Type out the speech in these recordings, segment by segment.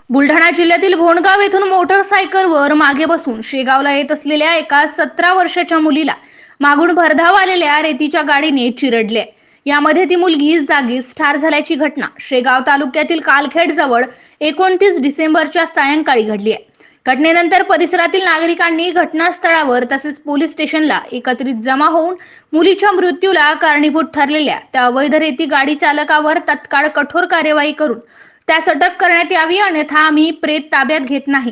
बुलढाणा जिल्ह्यातील भोणगाव येथून मोटरसायकलवर मागे बसून शेगावला येत असलेल्या एका 17 वर्षाच्या मुलीला मागून भरधाव आलेल्या रेतीच्या गाडीने चिरडले। यामध्ये ती मुलगी जागीच ठार झाल्याची घटना शेगाव तालुक्यातील कालखेड जवळ 29 डिसेंबरच्या सायंकाळी घडली आहे। घटनेनंतर परिसरातील नागरिकांनी घटनास्थळावर तसेच पोलीस स्टेशनला एकत्रित जमा होऊन मुलीच्या मृत्यूला कारणीभूत ठरलेल्या त्या अवैध रेती गाडी चालकावर तत्काळ कठोर कार्यवाही करून त्यास अटक करण्यात यावी, अन्यथा आम्ही प्रेत ताब्यात घेत नाही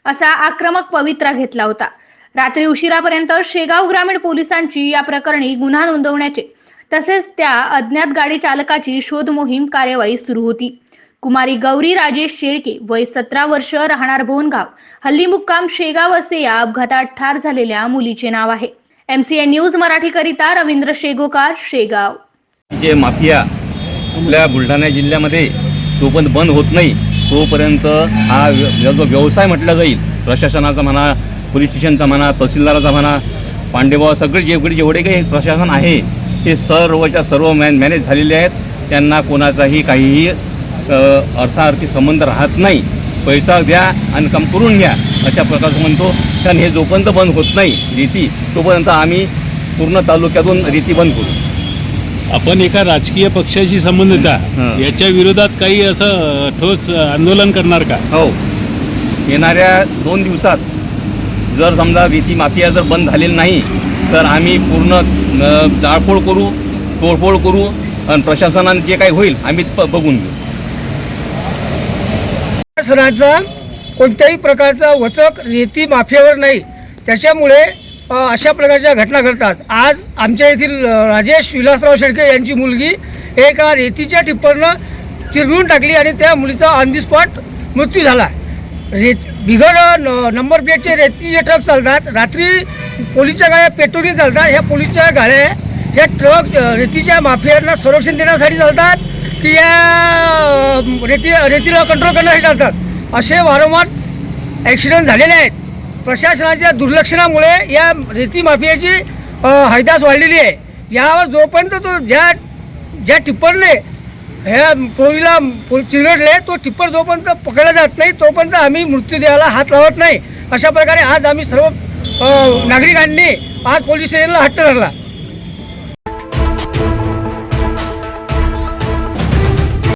असा आक्रमक पवित्रा घेतला होता। रात्री उशिरापर्यंत शेगाव ग्रामीण पोलिसांची या प्रकरणी गुन्हा नोंदवण्याचे तसेच त्या अज्ञात गाडी चालकाची शोध मोहीम कार्यवाही सुरू होती। कुमारी गौरी राजेश शेळके वय 17 वर्ष, राहणार भोणगाव, हल्ली मुक्काम शेगाव असे या अपघातात ठार झालेल्या मुलीचे नाव आहे। MCN न्यूज मराठी करिता रवींद्र शेगोकार, शेगाव। जे माफिया आपल्या बुलढाणा जिल्ह्यामध्ये जोपर्यंत बंद होत नाही तोपर्यंत हा जो व्यवसाय म्हटला जाईल, प्रशासनाचा म्हणा, पोलीस स्टेशनचा म्हणा, तहसीलदाराचा म्हणा, पांडेबाव सगळे जेवढे काही प्रशासन आहे ते सर्वच्या सर्व मॅनेज झालेले आहेत। त्यांना कोणाचाही काहीही अर्थार्थी संबंध राहत नाही। पैसा द्या आणि काम करून घ्या अशा प्रकारचं म्हणतो। कारण हे जोपर्यंत बंद होत नाही रीती तोपर्यंत आम्ही पूर्ण तालुक्यातून रीती बंद करू। आपण एका राजकीय पक्षाशी संबंधित आहे, याच्या विरोधात काही असं ठोस आंदोलन करणार का? हो, येणाऱ्या 2 दिवसात जर समजा रीती माफिया जर बंद झालेली नाही तर आम्ही पूर्ण जाळपोळ करू, तोडफोड करू आणि प्रशासनाने जे काही होईल आम्ही बघून घेऊ। प्रशासनाचा कोणत्याही प्रकारचा वचक रेती माफियावर नाही, त्याच्यामुळे अशा प्रकारच्या घटना घडतात। आज आमच्या येथील राजेश विलासराव शेळके यांची मुलगी एका रेतीच्या टिप्परनं चिरडून टाकली आणि त्या मुलीचा ऑन दी स्पॉट मृत्यू झाला। बिगर नंबर प्लेटचे रेतीचे ट्रक चालतात, रात्री पोलीसच्या गाड्या पेट्रोलिंग चालतात। ह्या पोलीसच्या गाड्या ह्या ट्रक रेतीच्या माफियांना संरक्षण देण्यासाठी चालतात की या रेतीला कंट्रोल करण्यासाठी चालतात। असे वारंवार ॲक्सिडेंट झालेले आहेत। प्रशासनाच्या दुर्लक्षणामुळे या रेती माफियाची हैदास वाढलेली आहे। यावर जोपर्यंत तो ज्या टिप्परने ह्या पोरीला चिरडले तो टिप्पर जोपर्यंत पकडला जात नाही तोपर्यंत आम्ही मृत्यूदेहाला हात लावत नाही। अशा प्रकारे आज आम्ही सर्व नागरिकांनी आज पोलीस स्टेशनला हट्ट धरला।